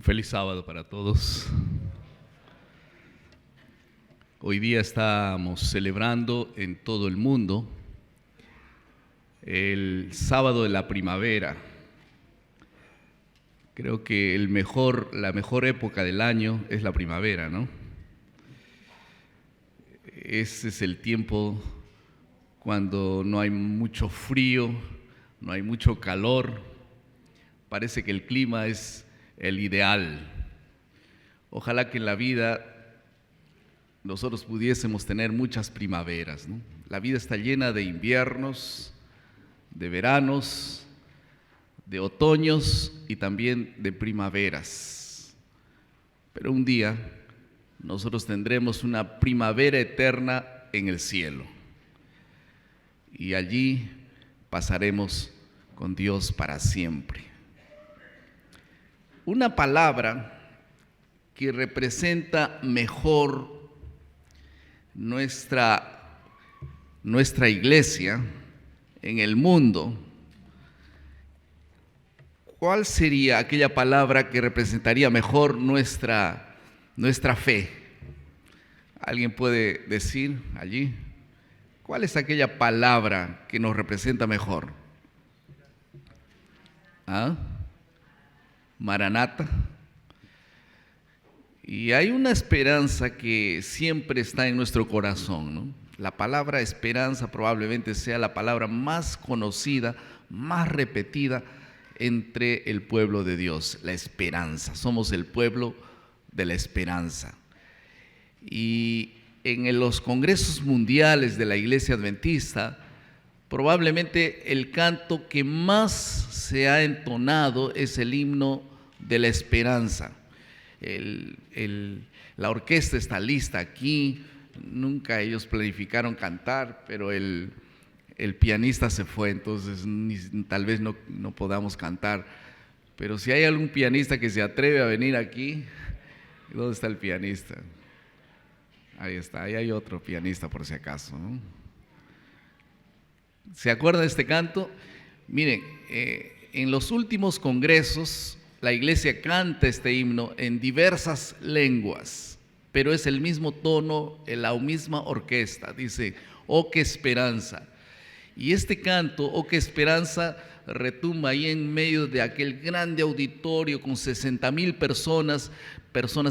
Un feliz sábado para todos. Hoy día estamos celebrando en todo el mundo el sábado de la primavera. Creo que la mejor época del año es la primavera, ¿no? Ese es el tiempo cuando no hay mucho frío, no hay mucho calor. Parece que el clima es el ideal. Ojalá que en la vida nosotros pudiésemos tener muchas primaveras, ¿no? La vida está llena de inviernos, de veranos, de otoños y también de primaveras. Pero un día nosotros tendremos una primavera eterna en el cielo. Y allí pasaremos con Dios para siempre. Una palabra que representa mejor nuestra iglesia en el mundo. ¿Cuál sería aquella palabra que representaría mejor nuestra fe? ¿Alguien puede decir allí? ¿Cuál es aquella palabra que nos representa mejor? ¿Ah? Maranata. Y hay una esperanza que siempre está en nuestro corazón, ¿no? La palabra esperanza probablemente sea la palabra más conocida, más repetida entre el pueblo de Dios, la esperanza. Somos el pueblo de la esperanza. Y en los congresos mundiales de la Iglesia Adventista, probablemente el canto que más se ha entonado es el himno de la esperanza. La orquesta está lista aquí, nunca ellos planificaron cantar, pero el pianista se fue, entonces tal vez no podamos cantar. Pero si hay algún pianista que se atreve a venir aquí, ¿dónde está el pianista? Ahí está, ahí hay otro pianista por si acaso, ¿no? ¿Se acuerdan de este canto? Miren, en los últimos congresos la iglesia canta este himno en diversas lenguas, pero es el mismo tono, la misma orquesta. Dice, oh qué esperanza. Y este canto, oh qué esperanza, retumba ahí en medio de aquel grande auditorio con 60,000 personas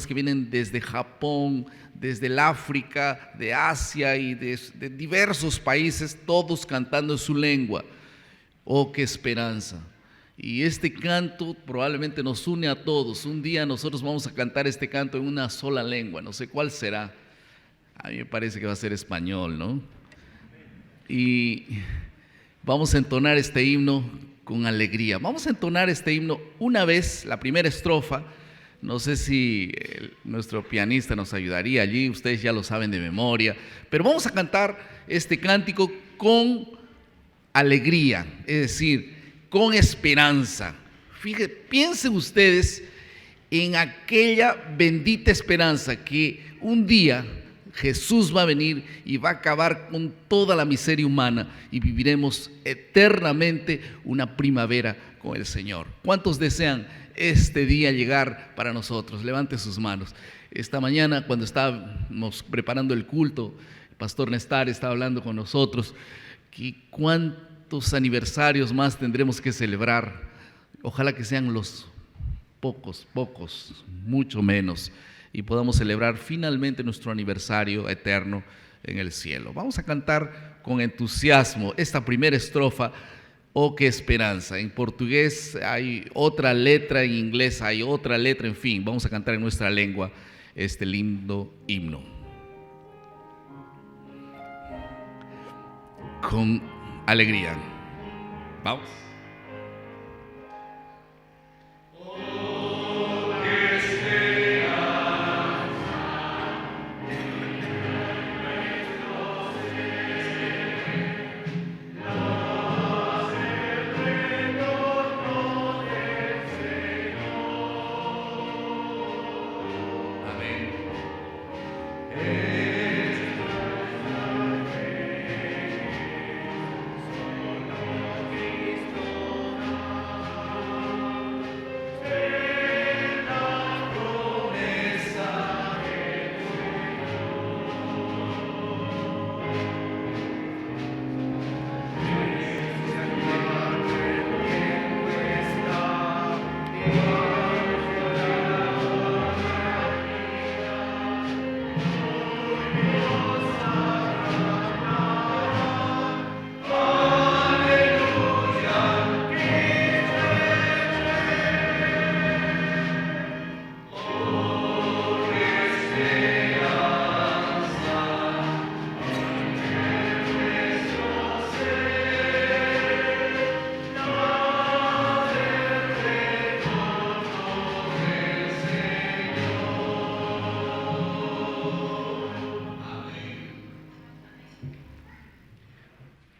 que vienen desde Japón, desde el África, de Asia y de diversos países, todos cantando en su lengua. Oh qué esperanza. Y este canto probablemente nos une a todos. Un día nosotros vamos a cantar este canto en una sola lengua, no sé cuál será. A mí me parece que va a ser español, ¿no? Y vamos a entonar este himno con alegría. Vamos a entonar este himno una vez, la primera estrofa. No sé si nuestro pianista nos ayudaría allí, ustedes ya lo saben de memoria, pero vamos a cantar este cántico con alegría, es decir, con esperanza. Fíjense, piensen ustedes en aquella bendita esperanza que un día Jesús va a venir y va a acabar con toda la miseria humana y viviremos eternamente una primavera con el Señor. ¿Cuántos desean este día llegar para nosotros? Levante sus manos. Esta mañana, cuando estábamos preparando el culto, el pastor Nestar estaba hablando con nosotros que cuántos aniversarios más tendremos que celebrar. Ojalá que sean los pocos, mucho menos, y podamos celebrar finalmente nuestro aniversario eterno en el cielo. Vamos a cantar con entusiasmo esta primera estrofa, oh qué esperanza. En portugués hay otra letra, en inglés hay otra letra, en fin, vamos a cantar en nuestra lengua este lindo himno. Con alegría. Vamos.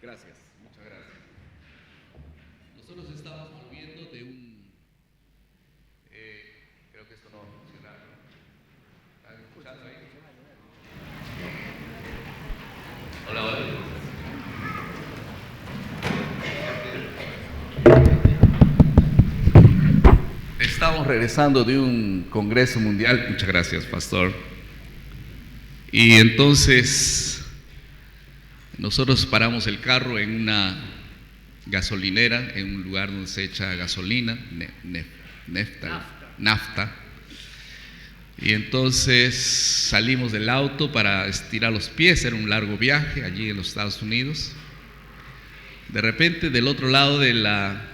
Gracias, muchas gracias. Nosotros estamos volviendo de creo que esto no va a funcionar, ¿no? ¿Están escuchando ahí? Hola, hola. Estamos regresando de un congreso mundial. Muchas gracias, pastor. Y entonces nosotros paramos el carro en una gasolinera, en un lugar donde se echa gasolina, nafta. Y entonces salimos del auto para estirar los pies, era un largo viaje allí en los Estados Unidos. De repente, del otro lado de la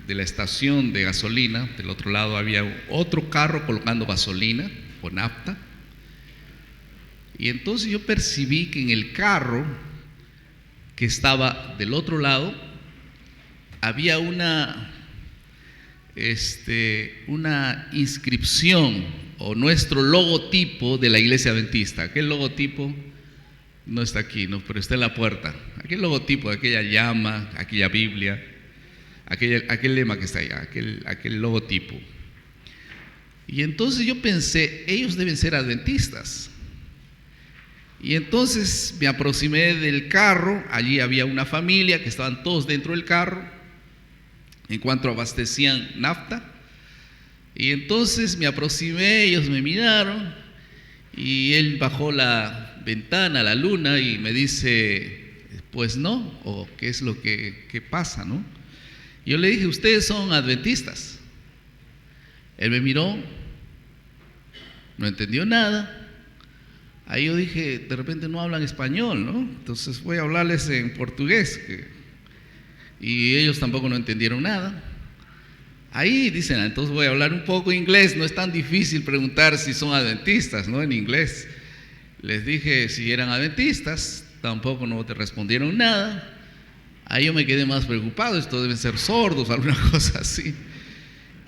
estación de gasolina, del otro lado había otro carro colocando gasolina o nafta. Y entonces yo percibí que en el carro que estaba del otro lado había una inscripción o nuestro logotipo de la iglesia adventista. Aquel logotipo no está aquí, no, pero está en la puerta. Aquel logotipo, aquella llama, aquella Biblia, aquel lema que está allá, aquel logotipo. Y entonces yo pensé, ellos deben ser adventistas. Y entonces me aproximé del carro, allí había una familia que estaban todos dentro del carro, en cuanto abastecían nafta. Y entonces me aproximé, ellos me miraron y él bajó la ventana, la luna, y me dice, pues no, o qué es lo que pasa, ¿no? Yo le dije, ustedes son adventistas. Él me miró, no entendió nada. Ahí yo dije, de repente no hablan español, ¿no? Entonces voy a hablarles en portugués. Y ellos tampoco no entendieron nada. Ahí dicen, entonces voy a hablar un poco inglés. No es tan difícil preguntar si son adventistas, ¿no? En inglés. Les dije si eran adventistas, tampoco no te respondieron nada. Ahí yo me quedé más preocupado, esto deben ser sordos, alguna cosa así.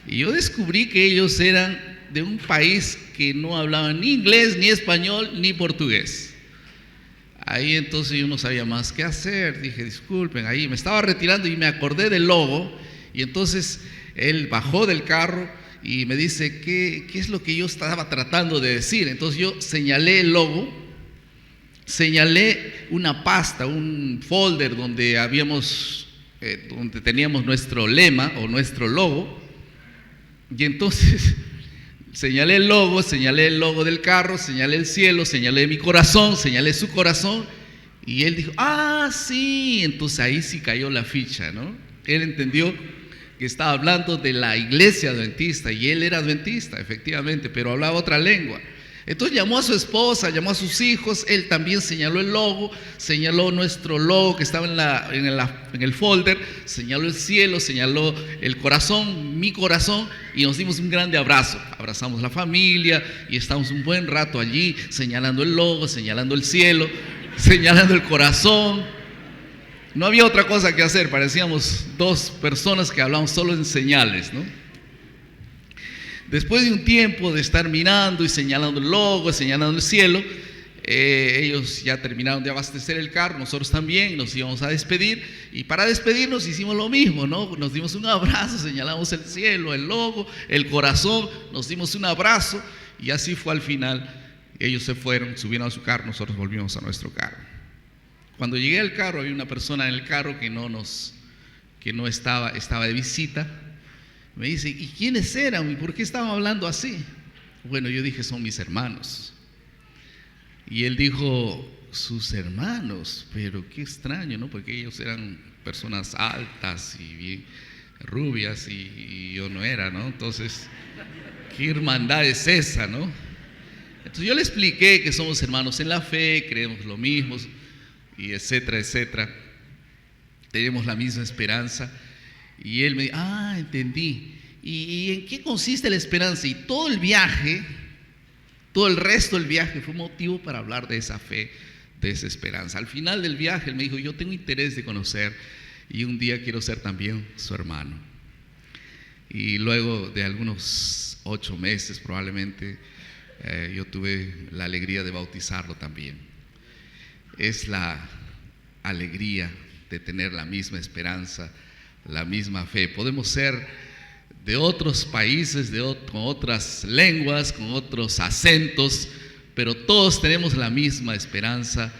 Y yo descubrí que ellos eran de un país que no hablaban ni inglés, ni español, ni portugués. Ahí entonces yo no sabía más qué hacer, dije, disculpen, ahí me estaba retirando y me acordé del logo, y entonces él bajó del carro y me dice, ¿qué es lo que yo estaba tratando de decir? Entonces yo señalé el logo, señalé una pasta, un folder donde donde teníamos nuestro lema o nuestro logo, y entonces señalé el logo del carro, señalé el cielo, señalé mi corazón, señalé su corazón, y él dijo, sí, entonces ahí sí cayó la ficha, ¿no? Él entendió que estaba hablando de la iglesia adventista, y él era adventista, efectivamente, pero hablaba otra lengua. Entonces llamó a su esposa, llamó a sus hijos, él también señaló el logo, señaló nuestro logo que estaba en el folder, señaló el cielo, señaló el corazón, mi corazón, y nos dimos un grande abrazo. Abrazamos la familia y estamos un buen rato allí, señalando el logo, señalando el cielo, señalando el corazón. No había otra cosa que hacer, parecíamos dos personas que hablaban solo en señales, ¿no? Después de un tiempo de estar mirando y señalando el logo, señalando el cielo, ellos ya terminaron de abastecer el carro, nosotros también, nos íbamos a despedir, y para despedirnos hicimos lo mismo, ¿no? Nos dimos un abrazo, señalamos el cielo, el logo, el corazón, nos dimos un abrazo, y así fue al final. Ellos se fueron, subieron a su carro, nosotros volvimos a nuestro carro. Cuando llegué al carro, había una persona en el carro que no estaba de visita. Me dice, ¿y quiénes eran? ¿Y por qué estaban hablando así? Bueno, yo dije, son mis hermanos. Y él dijo, sus hermanos, pero qué extraño, ¿no? Porque ellos eran personas altas y bien rubias y yo no era, ¿no? Entonces, ¿qué hermandad es esa, no? Entonces yo le expliqué que somos hermanos en la fe, creemos lo mismo, y etcétera, etcétera. Tenemos la misma esperanza. Y él me dijo, entendí. ¿Y en qué consiste la esperanza? Y todo el viaje, todo el resto del viaje fue motivo para hablar de esa fe, de esa esperanza. Al final del viaje él me dijo, yo tengo interés de conocer y un día quiero ser también su hermano. Y luego de algunos 8 meses probablemente, yo tuve la alegría de bautizarlo también. Es la alegría de tener la misma esperanza, la misma fe. Podemos ser de otros países, con otras lenguas, con otros acentos, pero todos tenemos la misma esperanza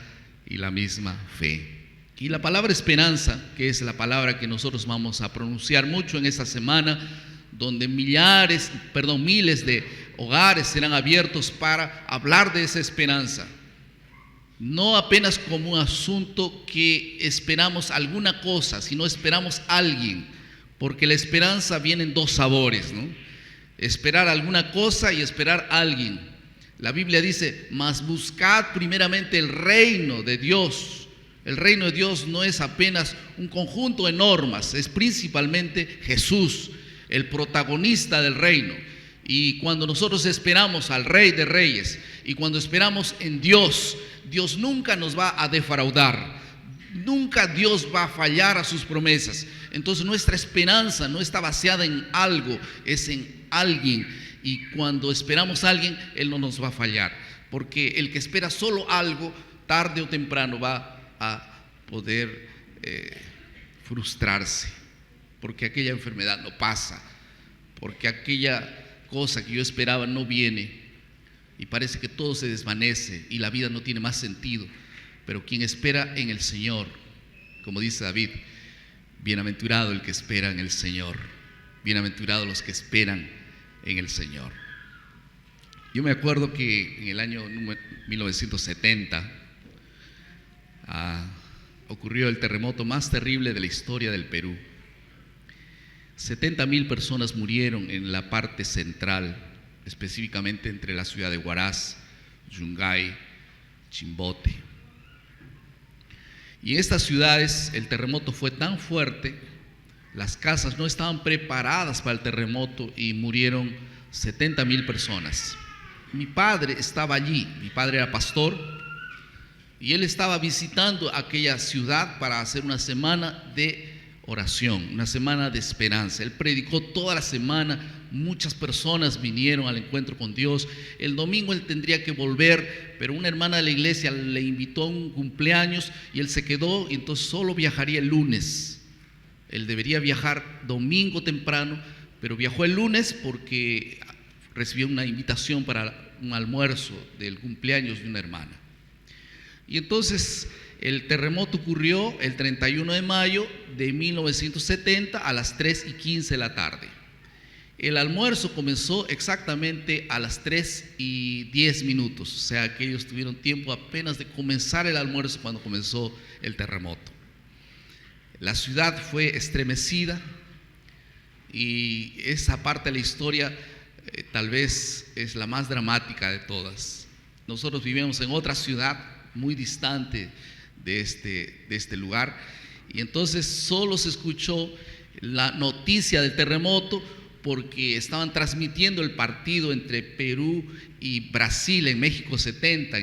y la misma fe. Y la palabra esperanza, que es la palabra que nosotros vamos a pronunciar mucho en esta semana, donde miles de hogares serán abiertos para hablar de esa esperanza. No apenas como un asunto que esperamos alguna cosa, sino esperamos a alguien, porque la esperanza viene en dos sabores, ¿no? Esperar alguna cosa y esperar a alguien. La Biblia dice, mas buscad primeramente el reino de Dios. El reino de Dios no es apenas un conjunto de normas, es principalmente Jesús, el protagonista del reino. Y cuando nosotros esperamos al Rey de Reyes y cuando esperamos en Dios, Dios nunca nos va a defraudar, nunca Dios va a fallar a sus promesas. Entonces nuestra esperanza no está basada en algo, es en alguien. Y cuando esperamos a alguien, Él no nos va a fallar, porque el que espera solo algo, tarde o temprano va a poder frustrarse, porque aquella enfermedad no pasa, porque aquella cosa que yo esperaba no viene, y parece que todo se desvanece y la vida no tiene más sentido. Pero quien espera en el Señor, como dice David, bienaventurado el que espera en el Señor, bienaventurados los que esperan en el Señor. Yo me acuerdo que en el año 1970 ocurrió el terremoto más terrible de la historia del Perú. 70,000 personas murieron en la parte central, específicamente entre la ciudad de Huaraz, Yungay, Chimbote. Y en estas ciudades el terremoto fue tan fuerte, las casas no estaban preparadas para el terremoto y murieron 70,000 personas. Mi padre estaba allí, mi padre era pastor, y él estaba visitando aquella ciudad para hacer una semana de oración, una semana de esperanza. Él predicó toda la semana, muchas personas vinieron al encuentro con Dios. El domingo él tendría que volver, pero una hermana de la iglesia le invitó a un cumpleaños y él se quedó, y entonces solo viajaría el lunes. Él debería viajar domingo temprano, pero viajó el lunes porque recibió una invitación para un almuerzo del cumpleaños de una hermana. Y entonces el terremoto ocurrió el 31 de mayo de 1970 a las 3:15 de la tarde. El almuerzo comenzó exactamente a las 3:10, o sea que ellos tuvieron tiempo apenas de comenzar el almuerzo cuando comenzó el terremoto. La ciudad fue estremecida y esa parte de la historia tal vez es la más dramática de todas. Nosotros vivíamos en otra ciudad muy distante de este lugar, y entonces solo se escuchó la noticia del terremoto porque estaban transmitiendo el partido entre Perú y Brasil en México 70.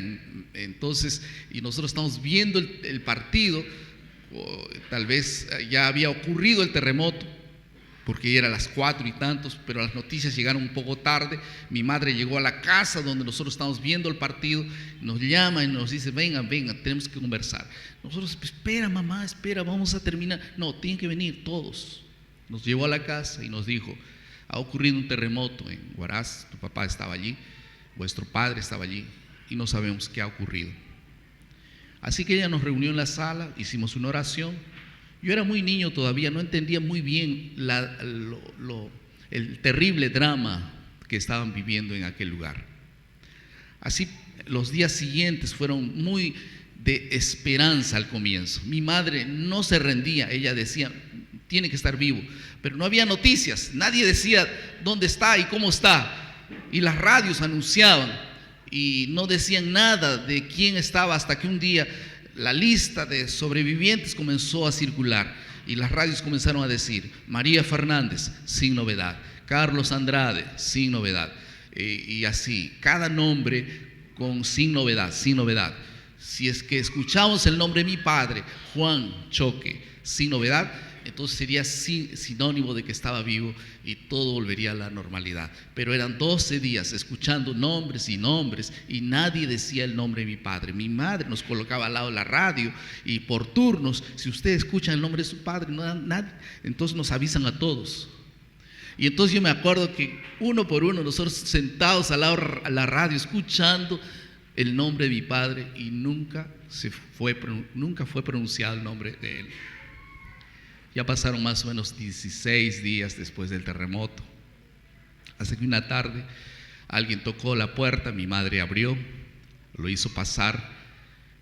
Entonces, y nosotros estamos viendo el partido, tal vez ya había ocurrido el terremoto porque ya era las 4 y tantos, pero las noticias llegaron un poco tarde. Mi madre llegó a la casa donde nosotros estábamos viendo el partido, nos llama y nos dice, vengan, tenemos que conversar. Nosotros, espera mamá, espera, vamos a terminar. No, tienen que venir todos. Nos llevó a la casa y nos dijo, ha ocurrido un terremoto en Huaraz, tu papá estaba allí, vuestro padre estaba allí, y no sabemos qué ha ocurrido. Así que ella nos reunió en la sala, hicimos una oración. Yo era muy niño todavía, no entendía muy bien el terrible drama que estaban viviendo en aquel lugar. Así, los días siguientes fueron muy de esperanza al comienzo. Mi madre no se rendía, ella decía, tiene que estar vivo, pero no había noticias, nadie decía dónde está y cómo está, y las radios anunciaban y no decían nada de quién estaba, hasta que un día la lista de sobrevivientes comenzó a circular y las radios comenzaron a decir, María Fernández, sin novedad, Carlos Andrade, sin novedad, y así, cada nombre con sin novedad. Si es que escuchamos el nombre de mi padre, Juan Choque, sin novedad, entonces sería sinónimo de que estaba vivo y todo volvería a la normalidad. Pero eran 12 días escuchando nombres y nombres y nadie decía el nombre de mi padre. Mi madre nos colocaba al lado de la radio y por turnos, si usted escucha el nombre de su padre, no, nadie, entonces nos avisan a todos. Y entonces yo me acuerdo que uno por uno, nosotros sentados al lado de la radio escuchando el nombre de mi padre y nunca fue pronunciado el nombre de él. Ya pasaron más o menos 16 días después del terremoto. Hasta que una tarde alguien tocó la puerta, mi madre abrió, lo hizo pasar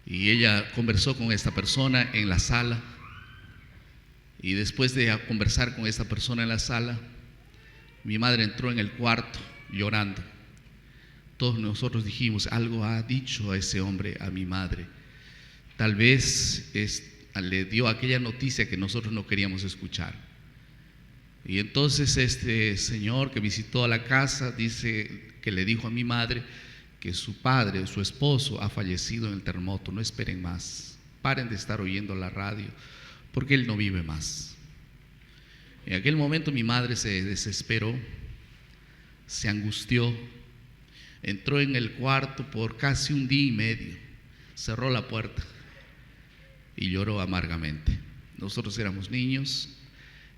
y ella conversó con esta persona en la sala. Y después de conversar con esta persona en la sala, mi madre entró en el cuarto llorando. Todos nosotros dijimos, algo ha dicho a ese hombre a mi madre. Tal vez le dio aquella noticia que nosotros no queríamos escuchar. Y entonces este señor que visitó a la casa dice que le dijo a mi madre que su padre, su esposo, ha fallecido en el terremoto. No esperen más, paren de estar oyendo la radio, porque él no vive más. En aquel momento mi madre se desesperó, se angustió, entró en el cuarto por casi un día y medio, cerró la puerta y lloró amargamente. Nosotros éramos niños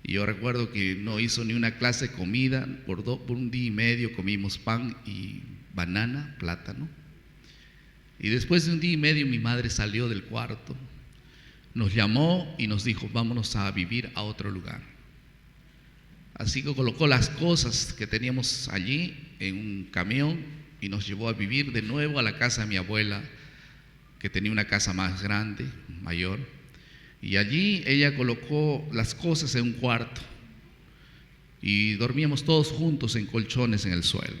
y yo recuerdo que no hizo ni una clase de comida. Por un día y medio comimos pan y banana, plátano. Y después de un día y medio mi madre salió del cuarto, nos llamó y nos dijo, vámonos a vivir a otro lugar. Así que colocó las cosas que teníamos allí en un camión y nos llevó a vivir de nuevo a la casa de mi abuela, que tenía una casa más grande, mayor, y allí ella colocó las cosas en un cuarto y dormíamos todos juntos en colchones en el suelo.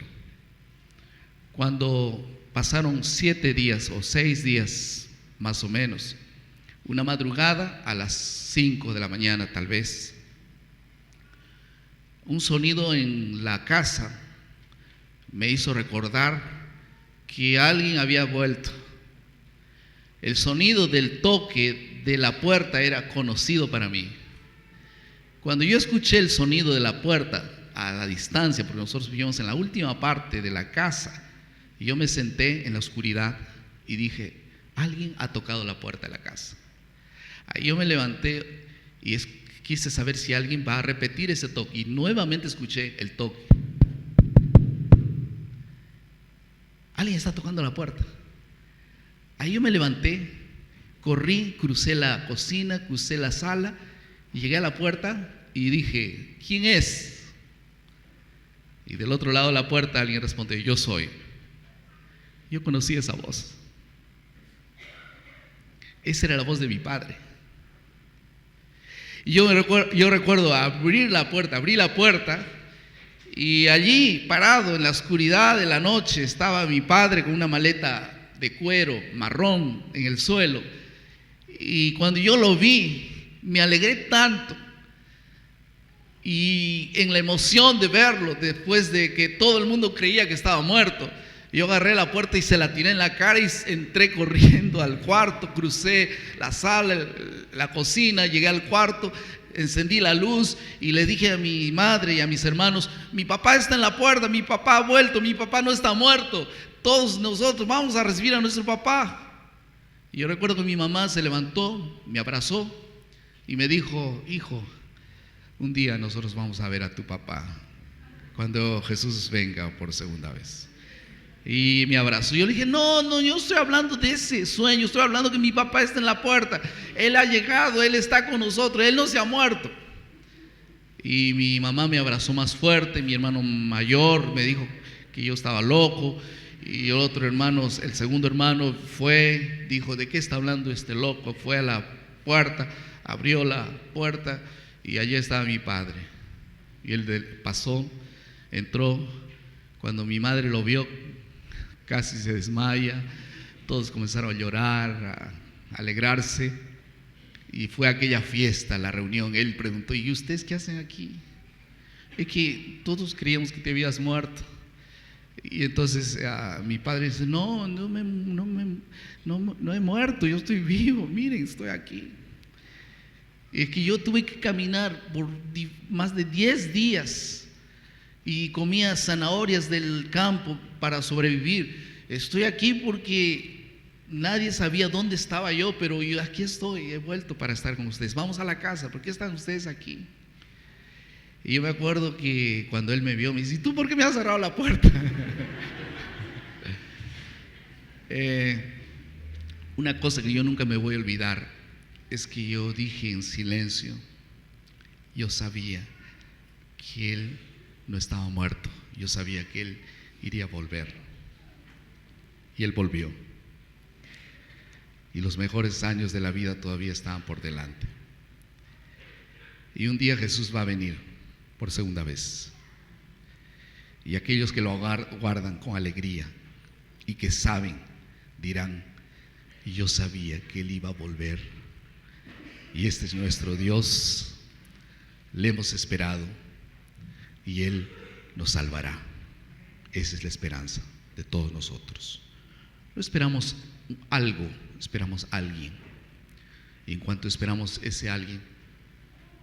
Cuando pasaron 7 días o 6 días más o menos, una madrugada a las 5 de la mañana tal vez, un sonido en la casa me hizo recordar que alguien había vuelto. El sonido del toque de la puerta era conocido para mí. Cuando yo escuché el sonido de la puerta a la distancia, porque nosotros vivíamos en la última parte de la casa, y yo me senté en la oscuridad y dije, alguien ha tocado la puerta de la casa. Ahí yo me levanté y quise saber si alguien va a repetir ese toque, y nuevamente escuché el toque. Alguien está tocando la puerta. Ahí yo me levanté, corrí, crucé la cocina, crucé la sala y llegué a la puerta y dije, ¿quién es? Y del otro lado de la puerta alguien respondió, yo soy. Yo conocí esa voz. Esa era la voz de mi padre. Y yo recuerdo abrí la puerta y allí, parado en la oscuridad de la noche, estaba mi padre con una maleta de cuero marrón en el suelo. Y cuando yo lo vi, me alegré tanto. Y en la emoción de verlo, después de que todo el mundo creía que estaba muerto, yo agarré la puerta y se la tiré en la cara y entré corriendo al cuarto, crucé la sala, la cocina, llegué al cuarto, encendí la luz y le dije a mi madre y a mis hermanos, mi papá está en la puerta, mi papá ha vuelto, mi papá no está muerto, todos nosotros vamos a recibir a nuestro papá. Y yo recuerdo que mi mamá se levantó, me abrazó y me dijo, hijo, un día nosotros vamos a ver a tu papá cuando Jesús venga por segunda vez. Y me abrazó. Yo le dije, no, yo estoy hablando de ese sueño, estoy hablando que mi papá está en la puerta, él ha llegado, él está con nosotros, él no se ha muerto. Y mi mamá me abrazó más fuerte, mi hermano mayor me dijo que yo estaba loco, y el otro hermano, el segundo hermano dijo, ¿de qué está hablando este loco? Fue a la puerta, abrió la puerta y allí estaba mi padre. Y él pasó, entró. Cuando mi madre lo vio, casi se desmaya, todos comenzaron a llorar, a alegrarse, y fue aquella fiesta, la reunión. Él preguntó, ¿y ustedes qué hacen aquí? Es que todos creíamos que te habías muerto. Y entonces mi padre dice, no he muerto, yo estoy vivo, miren, estoy aquí. Es que yo tuve que caminar por más de 10 días y comía zanahorias del campo para sobrevivir. Estoy aquí porque nadie sabía dónde estaba yo, pero yo aquí estoy, he vuelto para estar con ustedes. Vamos a la casa, ¿por qué están ustedes aquí? Y yo me acuerdo que cuando él me vio, me dice: ¿y tú por qué me has cerrado la puerta? Una cosa que yo nunca me voy a olvidar es que yo dije en silencio, yo sabía que él no estaba muerto, yo sabía que él iría a volver. Y él volvió. Y los mejores años de la vida todavía estaban por delante. Y un día Jesús va a venir por segunda vez. Y aquellos que lo guardan con alegría y que saben, dirán: y yo sabía que él iba a volver. Y este es nuestro Dios, le hemos esperado y él nos salvará. Esa es la esperanza de todos nosotros. No esperamos algo, esperamos a alguien. Y en cuanto esperamos ese alguien,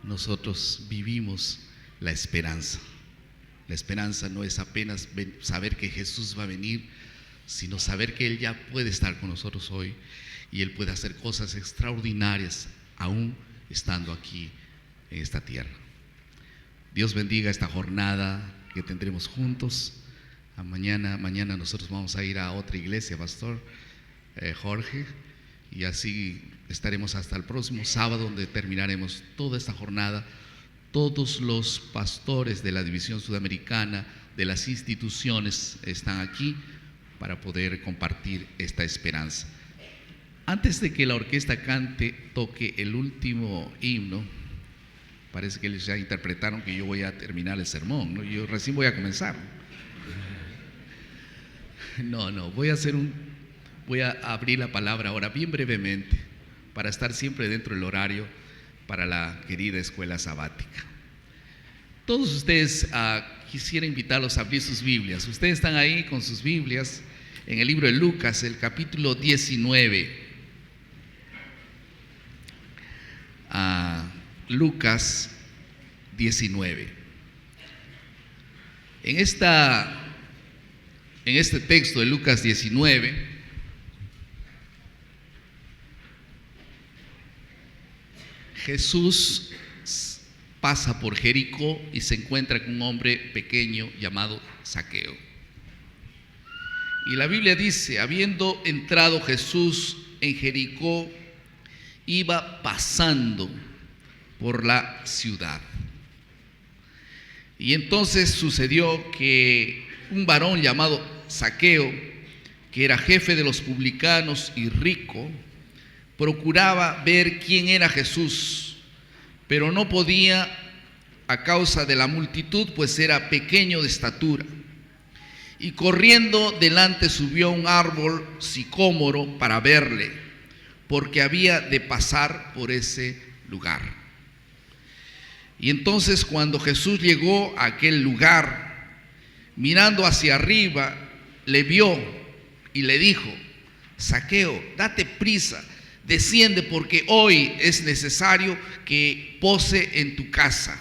nosotros vivimos la esperanza. La esperanza no es apenas saber que Jesús va a venir, sino saber que Él ya puede estar con nosotros hoy y Él puede hacer cosas extraordinarias aún estando aquí en esta tierra. Dios bendiga esta jornada que tendremos juntos. Mañana nosotros vamos a ir a otra iglesia, Pastor Jorge, y así estaremos hasta el próximo sábado, donde terminaremos toda esta jornada. Todos los pastores de la División Sudamericana, de las instituciones, están aquí para poder compartir esta esperanza. Antes de que la orquesta toque el último himno, parece que ellos ya interpretaron que yo voy a terminar el sermón, ¿no? Yo recién voy a comenzar. No, voy a abrir la palabra ahora bien brevemente para estar siempre dentro del horario para la querida escuela sabática. Todos ustedes, quisiera invitarlos a abrir sus Biblias. Ustedes están ahí con sus Biblias en el libro de Lucas, el capítulo 19. Lucas 19. En este texto de Lucas 19, Jesús pasa por Jericó y se encuentra con un hombre pequeño llamado Zaqueo. Y la Biblia dice: habiendo entrado Jesús en Jericó, iba pasando por la ciudad. Y entonces sucedió que un varón llamado Zaqueo, que era jefe de los publicanos y rico, procuraba ver quién era Jesús, pero no podía a causa de la multitud, pues era pequeño de estatura. Y corriendo delante subió a un árbol sicómoro para verle, porque había de pasar por ese lugar. Y entonces, cuando Jesús llegó a aquel lugar, mirando hacia arriba, le vio y le dijo: Zaqueo, date prisa, desciende, porque hoy es necesario que pose en tu casa.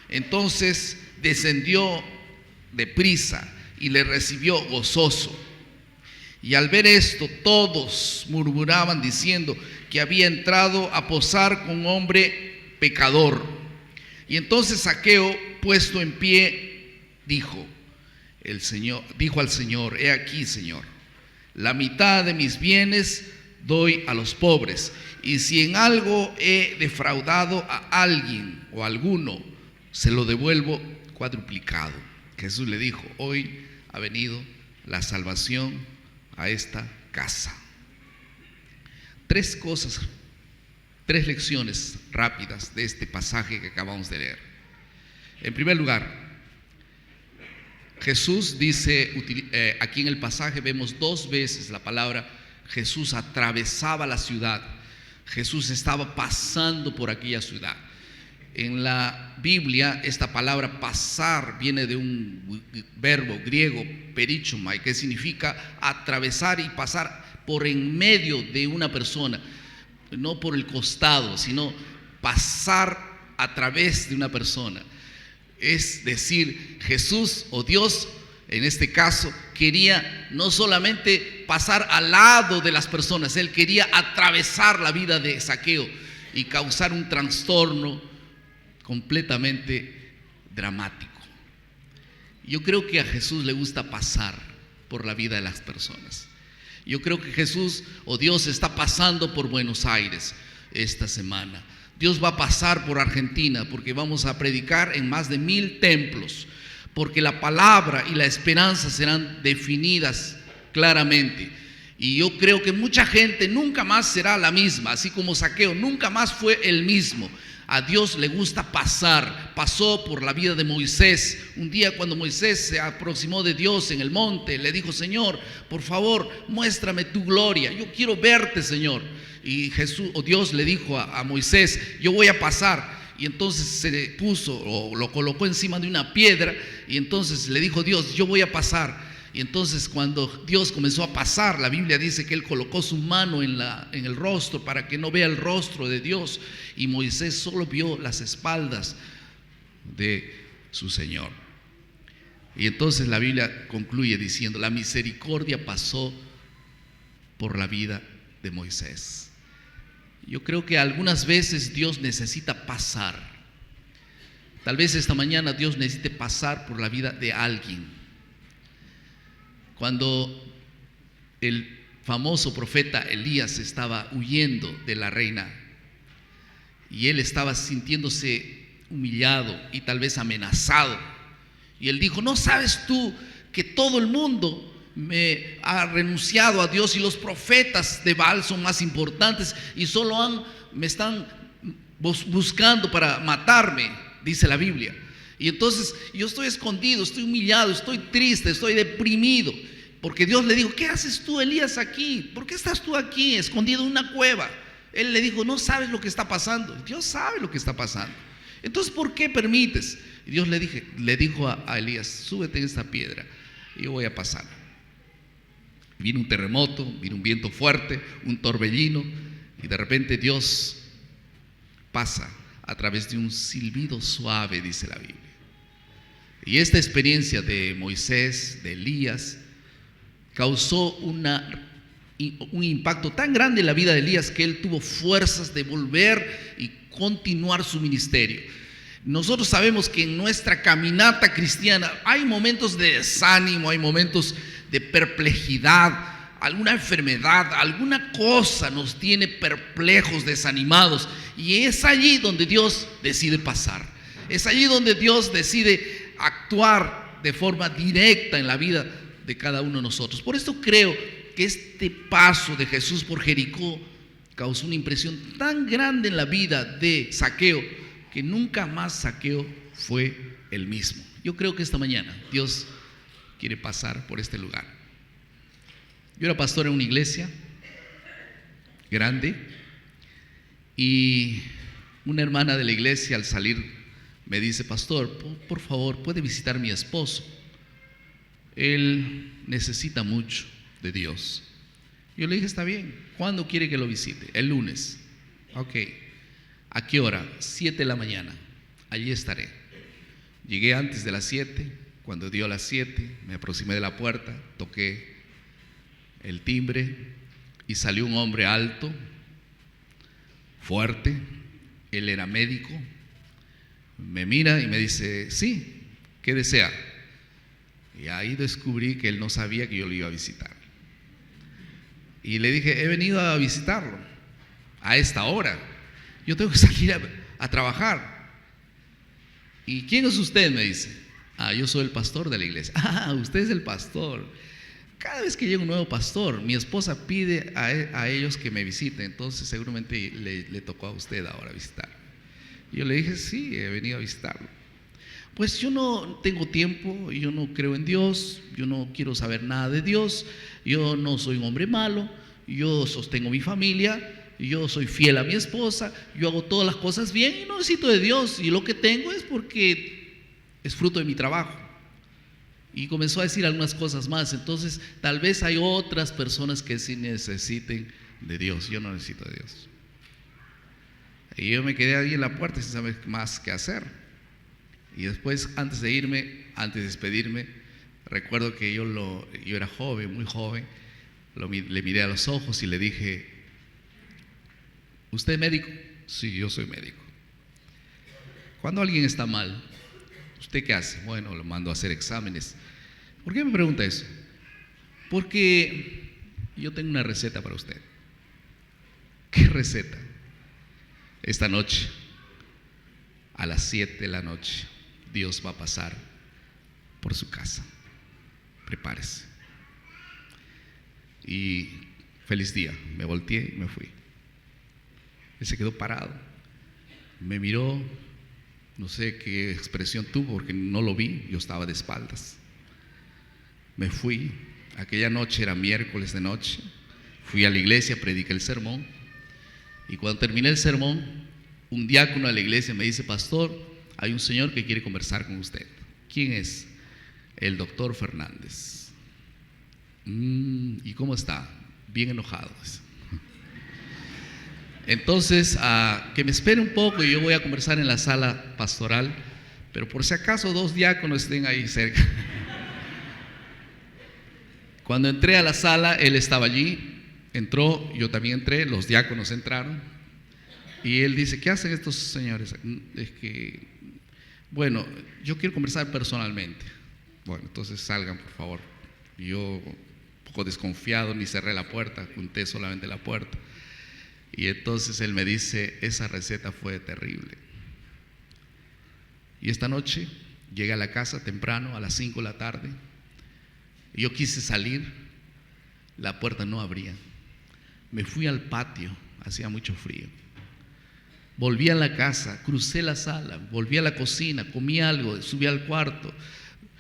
Entonces descendió deprisa y le recibió gozoso. Y al ver esto, todos murmuraban diciendo que había entrado a posar con un hombre pecador. Y entonces Zaqueo, puesto en pie, dijo al Señor: he aquí, Señor, la mitad de mis bienes doy a los pobres, y si en algo he defraudado a alguien o a alguno, se lo devuelvo cuadruplicado. Jesús le dijo: hoy ha venido la salvación a esta casa. Tres lecciones rápidas de este pasaje que acabamos de leer. En primer lugar, Jesús dice, aquí en el pasaje vemos 2 veces la palabra Jesús atravesaba la ciudad. Jesús estaba pasando por aquella ciudad. En la Biblia, esta palabra pasar viene de un verbo griego, perichomai, que significa atravesar y pasar por en medio de una persona, no por el costado, sino pasar a través de una persona. Es decir, Jesús o Dios, en este caso, quería no solamente pasar al lado de las personas, Él quería atravesar la vida de Zaqueo y causar un trastorno completamente dramático. Yo creo que a Jesús le gusta pasar por la vida de las personas. Yo creo que Jesús o Dios está pasando por Buenos Aires esta semana. Dios va a pasar por Argentina porque vamos a predicar en más de 1000 templos, porque la palabra y la esperanza serán definidas claramente. Y yo creo que mucha gente nunca más será la misma, así como Zaqueo nunca más fue el mismo. A Dios le gusta pasar. Pasó por la vida de Moisés. Un día cuando Moisés se aproximó de Dios en el monte, le dijo: Señor, por favor, muéstrame tu gloria. Yo quiero verte, Señor. Y Jesús o Dios le dijo a Moisés: yo voy a pasar. Y entonces se puso o lo colocó encima de una piedra. Y entonces le dijo Dios: yo voy a pasar. Y entonces cuando Dios comenzó a pasar, la Biblia dice que Él colocó su mano en el rostro para que no vea el rostro de Dios, y Moisés solo vio las espaldas de su Señor. Y entonces la Biblia concluye diciendo: la misericordia pasó por la vida de Moisés. Yo creo que algunas veces Dios necesita pasar. Tal vez esta mañana Dios necesite pasar por la vida de alguien. Cuando el famoso profeta Elías estaba huyendo de la reina y él estaba sintiéndose humillado y tal vez amenazado, y él dijo: ¿no sabes tú que todo el mundo me ha renunciado a Dios y los profetas de Baal son más importantes y solo me están buscando para matarme? Dice la Biblia. Y entonces yo estoy escondido, estoy humillado, estoy triste, estoy deprimido, porque Dios le dijo: ¿qué haces tú, Elías, aquí? ¿Por qué estás tú aquí escondido en una cueva? Él le dijo: no sabes lo que está pasando. Dios sabe lo que está pasando. Entonces, ¿por qué permites? Y Dios le dijo a Elías: súbete en esta piedra y yo voy a pasar. Vino un terremoto, vino un viento fuerte, un torbellino, y de repente Dios pasa a través de un silbido suave, dice la Biblia. Y esta experiencia de Moisés, de Elías, causó un impacto tan grande en la vida de Elías que él tuvo fuerzas de volver y continuar su ministerio. Nosotros sabemos que en nuestra caminata cristiana hay momentos de desánimo, hay momentos de perplejidad, alguna enfermedad, alguna cosa nos tiene perplejos, desanimados, y es allí donde Dios decide pasar. Es allí donde Dios decide actuar de forma directa en la vida de cada uno de nosotros. Por esto creo que este paso de Jesús por Jericó causó una impresión tan grande en la vida de Zaqueo que nunca más Zaqueo fue el mismo. Yo creo que esta mañana Dios quiere pasar por este lugar. Yo era pastor en una iglesia grande y una hermana de la iglesia al salir me dice: pastor, por favor, ¿puede visitar a mi esposo? Él necesita mucho de Dios. Yo le dije: está bien, ¿cuándo quiere que lo visite? El lunes. Ok. ¿A qué hora? 7 de la mañana. Allí estaré. Llegué antes de las 7. Cuando dio las 7, me aproximé de la puerta, toqué el timbre y salió un hombre alto, fuerte. Él era médico. Me mira y me dice: sí, ¿qué desea? Y ahí descubrí que él no sabía que yo lo iba a visitar. Y le dije: he venido a visitarlo a esta hora. Yo tengo que salir a trabajar. ¿Y quién es usted?, me dice. Yo soy el pastor de la iglesia. Usted es el pastor. Cada vez que llega un nuevo pastor, mi esposa pide a ellos que me visiten. Entonces seguramente le tocó a usted ahora visitar. Y yo le dije: sí, he venido a visitarlo. Pues yo no tengo tiempo, yo no creo en Dios, yo no quiero saber nada de Dios, yo no soy un hombre malo, yo sostengo mi familia, yo soy fiel a mi esposa, yo hago todas las cosas bien y no necesito de Dios, y lo que tengo es porque es fruto de mi trabajo. Y comenzó a decir algunas cosas más. Entonces tal vez hay otras personas que sí necesiten de Dios. Yo no necesito de Dios. Y yo me quedé ahí en la puerta sin saber más qué hacer. Y después, antes de irme, antes de despedirme, recuerdo que yo era joven, muy joven, le miré a los ojos y le dije: ¿usted es médico? Sí, yo soy médico. Cuando alguien está mal, ¿usted qué hace? Bueno, lo mando a hacer exámenes. ¿Por qué me pregunta eso? Porque yo tengo una receta para usted. ¿Qué receta? Esta noche, a las 7 de la noche, Dios va a pasar por su casa. Prepárese. Y feliz día. Me volteé y me fui. Él se quedó parado. Me miró, no sé qué expresión tuvo porque no lo vi, yo estaba de espaldas. Me fui. Aquella noche era miércoles de noche. Fui a la iglesia, prediqué el sermón. Y cuando terminé el sermón, un diácono de la iglesia me dice: pastor, hay un señor que quiere conversar con usted. ¿Quién es? El doctor Fernández. ¿Y cómo está? Bien enojado. Entonces, que me espere un poco y yo voy a conversar en la sala pastoral, pero por si acaso 2 diáconos estén ahí cerca. Cuando entré a la sala, él estaba allí. Entró, yo también entré, los diáconos entraron. Y él dice: ¿qué hacen estos señores? Es que, bueno, yo quiero conversar personalmente. Bueno, entonces salgan, por favor. Yo, un poco desconfiado, ni cerré la puerta, junté solamente la puerta. Y entonces él me dice: esa receta fue terrible. Y esta noche llegué a la casa temprano, a las 5 de la tarde. Y yo quise salir, la puerta no abría. Me fui al patio, hacía mucho frío. Volví a la casa, crucé la sala, volví a la cocina, comí algo, subí al cuarto.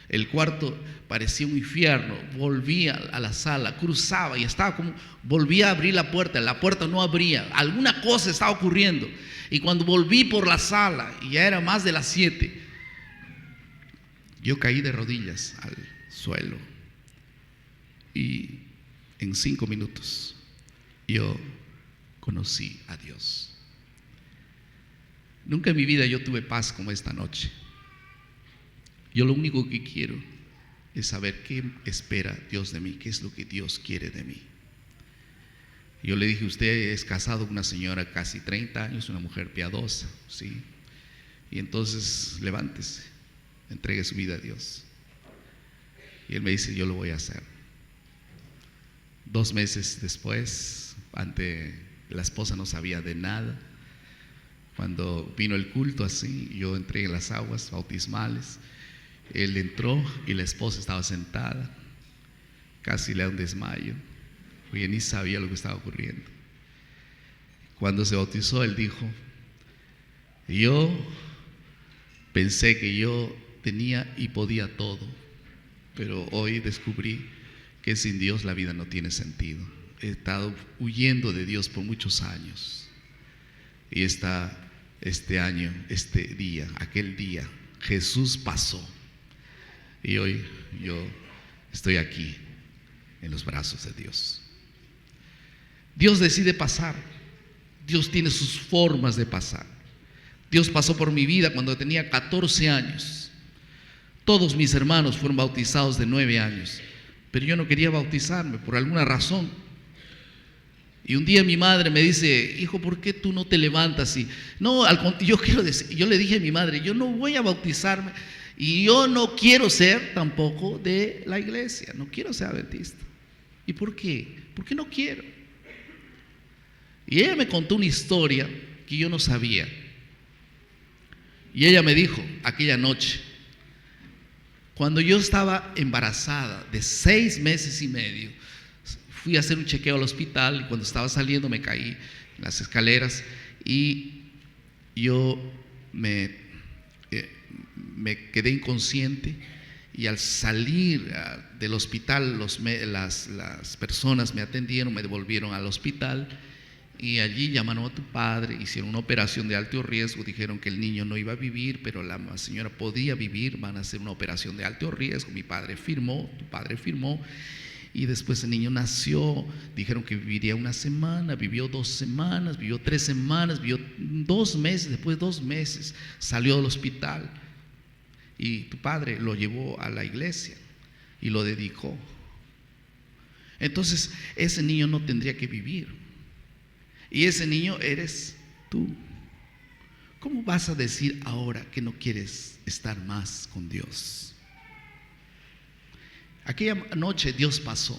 El cuarto parecía un infierno. Volví a la sala, cruzaba y estaba como, volví a abrir la puerta no abría, alguna cosa estaba ocurriendo. Y cuando volví por la sala, y ya era más de las 7, yo caí de rodillas al suelo. Y en 5 minutos yo conocí a Dios. Nunca en mi vida yo tuve paz como esta noche. Yo lo único que quiero es saber qué espera Dios de mí, qué es lo que Dios quiere de mí. Yo le dije: usted es casado con una señora casi 30 años, una mujer piadosa, ¿sí? Y entonces levántese, entregue su vida a Dios. Y él me dice: yo lo voy a hacer. 2 meses después, la esposa no sabía de nada. Cuando vino el culto así, yo entré en las aguas bautismales. Él entró y la esposa estaba sentada, casi le da un desmayo, porque ni sabía lo que estaba ocurriendo. Cuando se bautizó, él dijo: yo pensé que yo tenía y podía todo, pero hoy descubrí que sin Dios la vida no tiene sentido. He estado huyendo de Dios por muchos años, y este año, este día, aquel día, Jesús pasó. Y hoy yo estoy aquí en los brazos de Dios. Dios decide pasar. Dios tiene sus formas de pasar. Dios pasó por mi vida cuando tenía 14 años. Todos mis hermanos fueron bautizados de 9 años, pero yo no quería bautizarme por alguna razón. Y un día mi madre me dice: hijo, ¿por qué tú no te levantas? No, yo le dije a mi madre: yo no voy a bautizarme. Y yo no quiero ser tampoco de la iglesia, no quiero ser adventista. ¿Y por qué? Porque no quiero. Y ella me contó una historia que yo no sabía. Y ella me dijo aquella noche, cuando yo estaba embarazada de 6 meses y medio, fui a hacer un chequeo al hospital y cuando estaba saliendo me caí en las escaleras y yo me quedé inconsciente, y al salir del hospital las personas me atendieron, me devolvieron al hospital y allí llamaron a tu padre, hicieron una operación de alto riesgo, dijeron que el niño no iba a vivir, pero la señora podía vivir, van a hacer una operación de alto riesgo. Mi padre firmó, tu padre firmó, Y después el niño nació, dijeron que viviría una semana, vivió 2 semanas, vivió 3 semanas, vivió 2 meses, después de 2 meses salió del hospital. Y tu padre lo llevó a la iglesia y lo dedicó. Entonces ese niño no tendría que vivir. Y ese niño eres tú. ¿Cómo vas a decir ahora que no quieres estar más con Dios? Aquella noche Dios pasó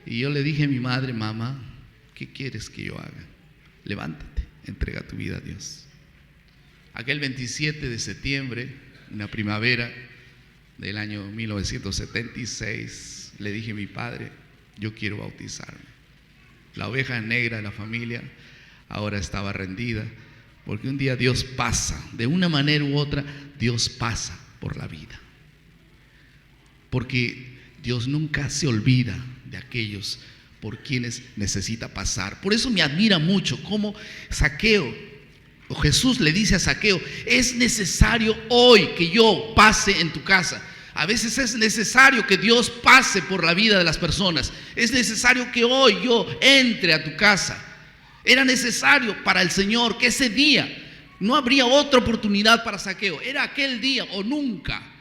y yo le dije a mi madre: mamá, ¿qué quieres que yo haga? Levántate, entrega tu vida a Dios. Aquel 27 de septiembre, una primavera del año 1976, le dije a mi padre: yo quiero bautizarme. La oveja negra de la familia ahora estaba rendida, porque un día Dios pasa, de una manera u otra, Dios pasa por la vida. Porque Dios nunca se olvida de aquellos por quienes necesita pasar. Por eso me admira mucho cómo Zaqueo, o Jesús le dice a Zaqueo: es necesario hoy que yo pase en tu casa. A veces es necesario que Dios pase por la vida de las personas. Es necesario que hoy yo entre a tu casa. Era necesario para el Señor que ese día no habría otra oportunidad para Zaqueo. Era aquel día o nunca.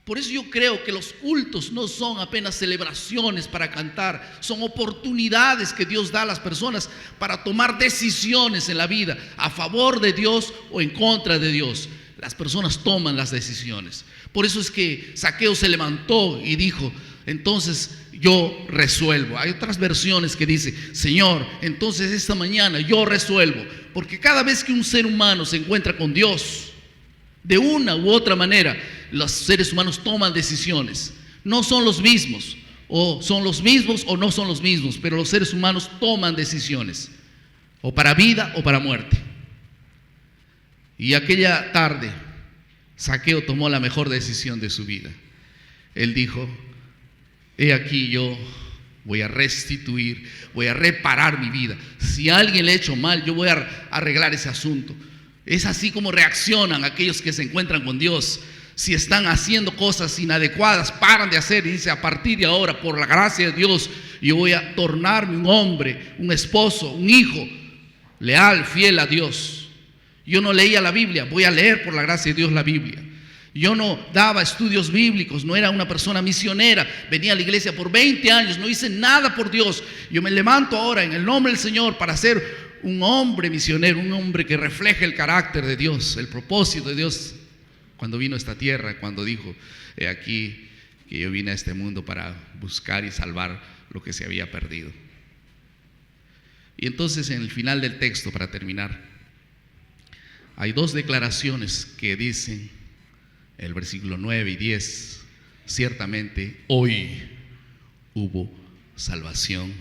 Por eso yo creo que los cultos no son apenas celebraciones para cantar, son oportunidades que Dios da a las personas para tomar decisiones en la vida, a favor de Dios o en contra de Dios. Las personas toman las decisiones. Por eso es que Zaqueo se levantó y dijo: entonces yo resuelvo. Hay otras versiones que dice: Señor, entonces esta mañana yo resuelvo. Porque cada vez que un ser humano se encuentra con Dios, de una u otra manera, los seres humanos toman decisiones. No son los mismos, o son los mismos o no son los mismos, pero los seres humanos toman decisiones, o para vida o para muerte. Y aquella tarde Zaqueo tomó la mejor decisión de su vida. Él dijo: he aquí, yo voy a restituir, voy a reparar mi vida. Si a alguien le he hecho mal, yo voy a arreglar ese asunto. Es así como reaccionan aquellos que se encuentran con Dios. Si están haciendo cosas inadecuadas, paran de hacer y dice: a partir de ahora, por la gracia de Dios, yo voy a tornarme un hombre, un esposo, un hijo leal, fiel a Dios. Yo no leía la Biblia, voy a leer por la gracia de Dios la Biblia. Yo no daba estudios bíblicos, no era una persona misionera, venía a la iglesia por 20 años, no hice nada por Dios. Yo me levanto ahora en el nombre del Señor para ser un hombre misionero, un hombre que refleje el carácter de Dios, el propósito de Dios cuando vino a esta tierra, cuando dijo: he aquí que yo vine a este mundo para buscar y salvar lo que se había perdido. Y entonces, en el final del texto, para terminar, hay 2 declaraciones que dicen el versículo 9 y 10: ciertamente hoy hubo salvación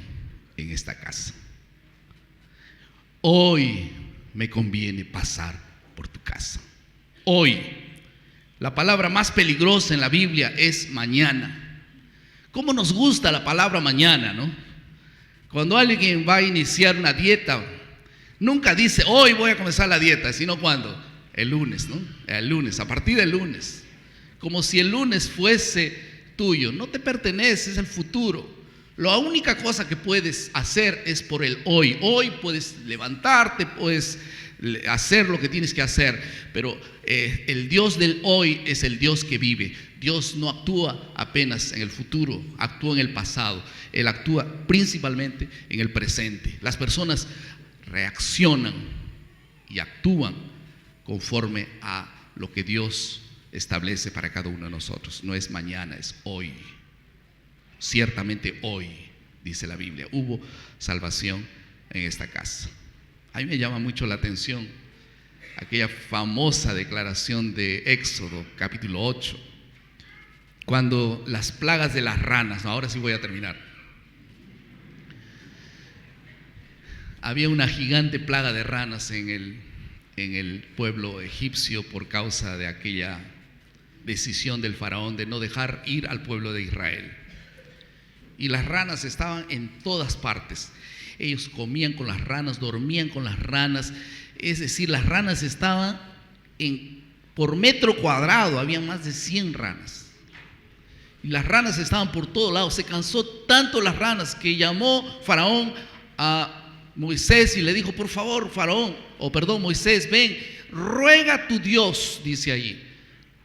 en esta casa. Hoy me conviene pasar por tu casa. Hoy. La palabra más peligrosa en la Biblia es mañana. ¿Cómo nos gusta la palabra mañana, no? Cuando alguien va a iniciar una dieta, nunca dice: hoy voy a comenzar la dieta, sino ¿cuándo? El lunes, ¿no? El lunes, a partir del lunes. Como si el lunes fuese tuyo. No te pertenece, es el futuro. La única cosa que puedes hacer es por el hoy. Hoy puedes levantarte, puedes hacer lo que tienes que hacer, pero el Dios del hoy es el Dios que vive. Dios no actúa apenas en el futuro, actúa en el pasado. Él actúa principalmente en el presente. Las personas reaccionan y actúan conforme a lo que Dios establece para cada uno de nosotros. No es mañana, es hoy. Ciertamente hoy, dice la Biblia, hubo salvación en esta casa. A mí me llama mucho la atención aquella famosa declaración de Éxodo, capítulo 8, cuando las plagas de las ranas, ahora sí voy a terminar. Había una gigante plaga de ranas en el pueblo egipcio por causa de aquella decisión del faraón de no dejar ir al pueblo de Israel. Y las ranas estaban en todas partes. Ellos comían con las ranas, dormían con las ranas. Es decir, las ranas estaban por metro cuadrado, había más de 100 ranas. Las ranas estaban por todos lados. Se cansó tanto las ranas que llamó Faraón a Moisés y le dijo: por favor, Moisés, ven, ruega a tu Dios, dice allí,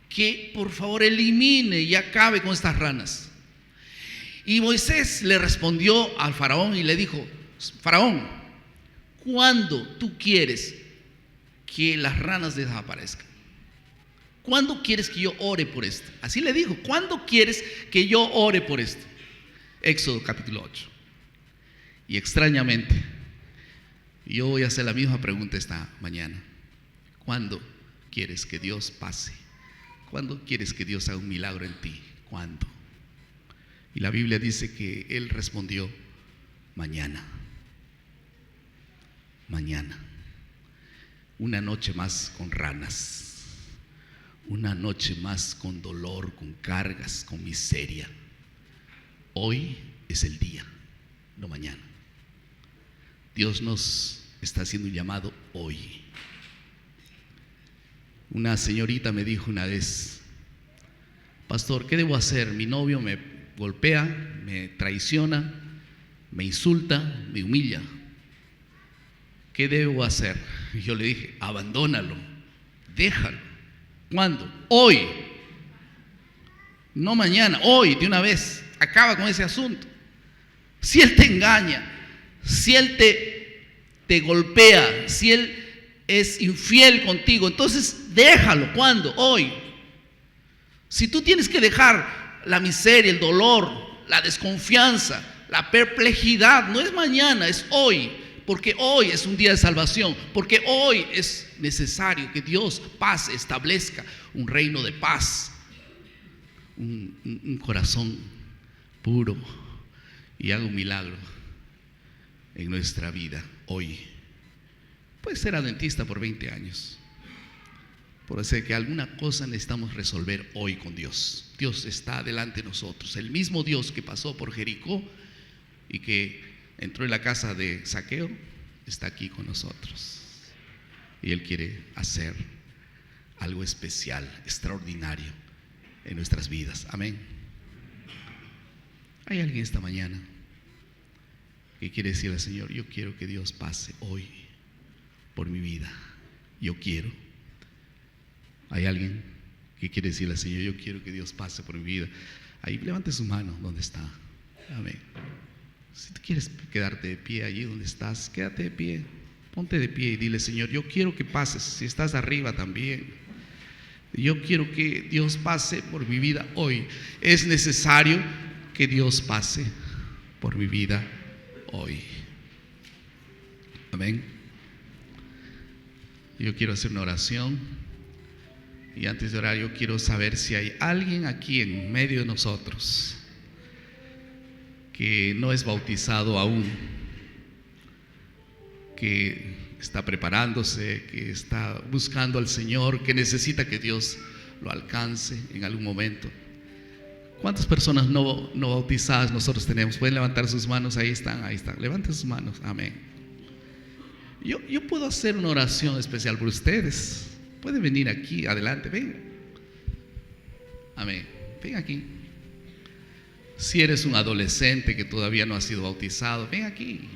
que por favor elimine y acabe con estas ranas. Y Moisés le respondió al Faraón y le dijo: Faraón, ¿cuándo tú quieres que las ranas desaparezcan? ¿Cuándo quieres que yo ore por esto? Así le dijo: ¿cuándo quieres que yo ore por esto? Éxodo capítulo 8. Y extrañamente, yo voy a hacer la misma pregunta esta mañana. ¿Cuándo quieres que Dios pase? ¿Cuándo quieres que Dios haga un milagro en ti? ¿Cuándo? Y la Biblia dice que él respondió: mañana. Mañana. Una noche más con ranas. Una noche más con dolor, con cargas, con miseria. Hoy es el día, no mañana. Dios nos está haciendo un llamado hoy. Una señorita me dijo una vez: pastor, ¿qué debo hacer? Mi novio me golpea, me traiciona, me insulta, me humilla. ¿Qué debo hacer? Y yo le dije: abandónalo, déjalo. ¿Cuándo? Hoy. No mañana, hoy, de una vez. Acaba con ese asunto. Si él te engaña, si él te golpea, si él es infiel contigo, entonces déjalo. ¿Cuándo? Hoy. Si tú tienes que dejar la miseria, el dolor, la desconfianza, la perplejidad, no es mañana, es hoy. Porque hoy es un día de salvación, porque hoy es necesario que Dios paz, establezca un reino de paz, un corazón puro, y haga un milagro en nuestra vida hoy. Puedes ser adventista por 20 años, por decir que alguna cosa necesitamos resolver hoy con Dios. Dios está delante de nosotros, el mismo Dios que pasó por Jericó y que entró en la casa de Zaqueo, está aquí con nosotros. Y Él quiere hacer algo especial, extraordinario en nuestras vidas. Amén. ¿Hay alguien esta mañana que quiere decirle al Señor: yo quiero que Dios pase hoy por mi vida? Yo quiero. ¿Hay alguien que quiere decirle al Señor: yo quiero que Dios pase por mi vida? Ahí levante su mano donde está. Amén. Si tú quieres quedarte de pie allí donde estás, quédate de pie, ponte de pie y dile: Señor, yo quiero que pases. Si estás arriba también, yo quiero que Dios pase por mi vida hoy. Es necesario que Dios pase por mi vida hoy. Amén. Yo quiero hacer una oración, y antes de orar yo quiero saber si hay alguien aquí en medio de nosotros que no es bautizado aún, que está preparándose, que está buscando al Señor, que necesita que Dios lo alcance en algún momento. ¿Cuántas personas no bautizadas nosotros tenemos? Pueden levantar sus manos. Ahí están. Levanten sus manos. Amén. Yo puedo hacer una oración especial por ustedes. Pueden venir aquí adelante, ven. Amén. Ven aquí. Si eres un adolescente que todavía no ha sido bautizado, ven aquí,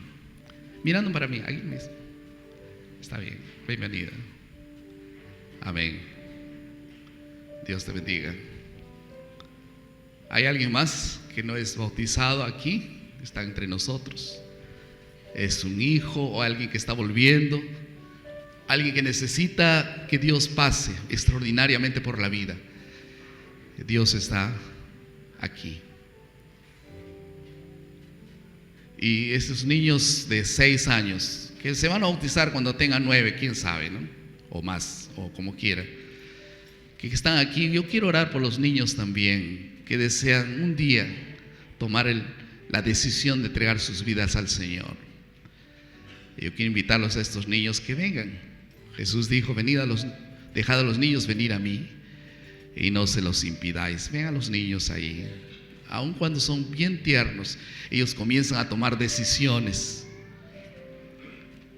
mirando para mí, aquí mismo. Está bien, bienvenida. Amén. Dios te bendiga. ¿Hay alguien más que no es bautizado aquí? Está entre nosotros. Es un hijo o alguien que está volviendo, alguien que necesita que Dios pase extraordinariamente por la vida. Dios está aquí. Y esos niños de 6 años que se van a bautizar cuando tengan 9, quién sabe, ¿no? O más, o como quiera, que están aquí. Yo quiero orar por los niños también, que desean un día tomar la decisión de entregar sus vidas al Señor. Yo quiero invitarlos a estos niños que vengan. Jesús dijo: dejad a los niños venir a mí y no se los impidáis. Ven a los niños ahí. Aun cuando son bien tiernos, ellos comienzan a tomar decisiones.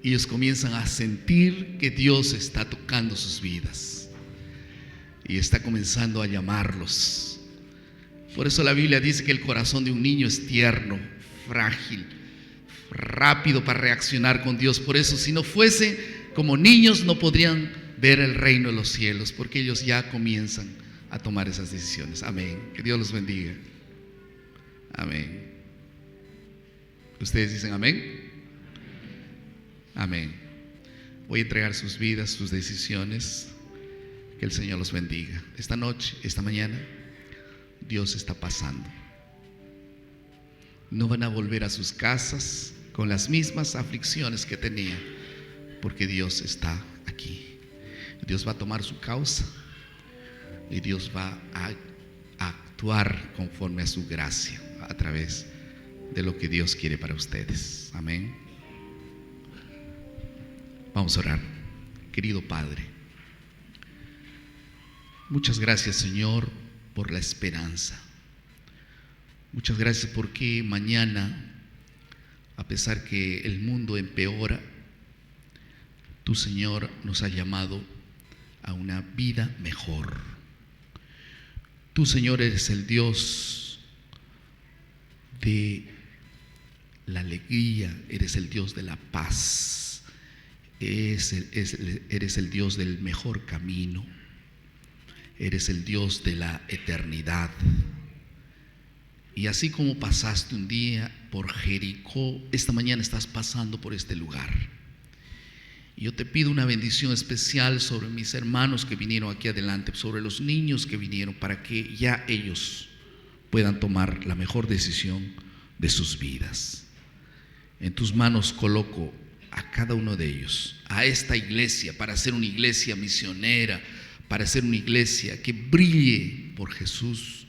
Ellos comienzan a sentir que Dios está tocando sus vidas y está comenzando a llamarlos Por eso la Biblia dice que el corazón de un niño es tierno, frágil, rápido para reaccionar con Dios. Por eso, si no fuese como niños, no podrían ver el reino de los cielos, porque ellos ya comienzan a tomar esas decisiones. Amén. Que Dios los bendiga. Amén. ¿Ustedes dicen amén? Amén. Voy a entregar sus vidas, sus decisiones. Que el Señor los bendiga. Esta noche, esta mañana, Dios está pasando. No van a volver a sus casas con las mismas aflicciones que tenían, porque Dios está aquí. Dios va a tomar su causa y Dios va a actuar conforme a su gracia a través de lo que Dios quiere para ustedes. Amén. Vamos a orar. Querido Padre, muchas gracias, Señor, por la esperanza. Muchas gracias porque mañana, a pesar que el mundo empeora, tú, Señor, nos has llamado a una vida mejor. Tú, Señor, eres el Dios de la alegría, eres el Dios de la paz, eres el Dios del mejor camino, eres el Dios de la eternidad. Y así como pasaste un día por Jericó, esta mañana estás pasando por este lugar. Y yo te pido una bendición especial sobre mis hermanos que vinieron aquí adelante, sobre los niños que vinieron, para que ya ellos puedan tomar la mejor decisión de sus vidas. En tus manos coloco a cada uno de ellos, a esta iglesia, para ser una iglesia misionera, para ser una iglesia que brille por Jesús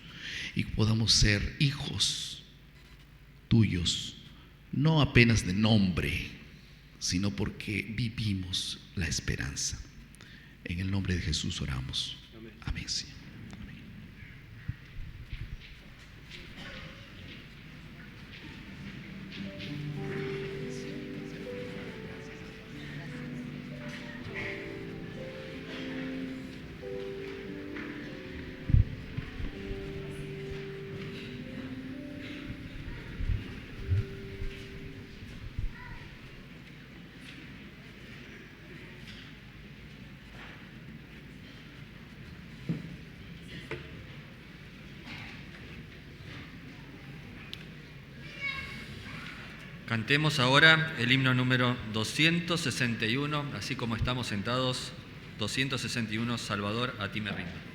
y podamos ser hijos tuyos, no apenas de nombre, sino porque vivimos la esperanza. En el nombre de Jesús oramos. Amén, Señor. Cantemos ahora el himno número 261, así como estamos sentados, 261, Salvador, a ti me rindo.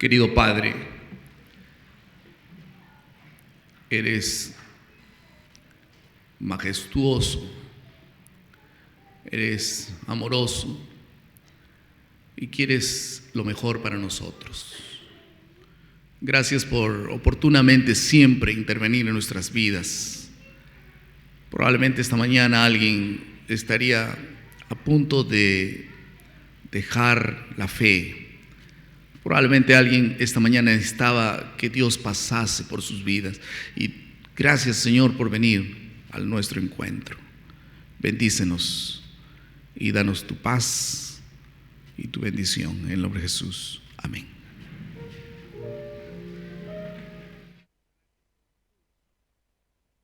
Querido Padre, eres majestuoso, eres amoroso y quieres lo mejor para nosotros. Gracias por oportunamente siempre intervenir en nuestras vidas. Probablemente esta mañana alguien estaría a punto de dejar la fe. Probablemente alguien esta mañana necesitaba que Dios pasase por sus vidas. Y gracias, Señor, por venir al nuestro encuentro. Bendícenos y danos tu paz y tu bendición. En el nombre de Jesús. Amén.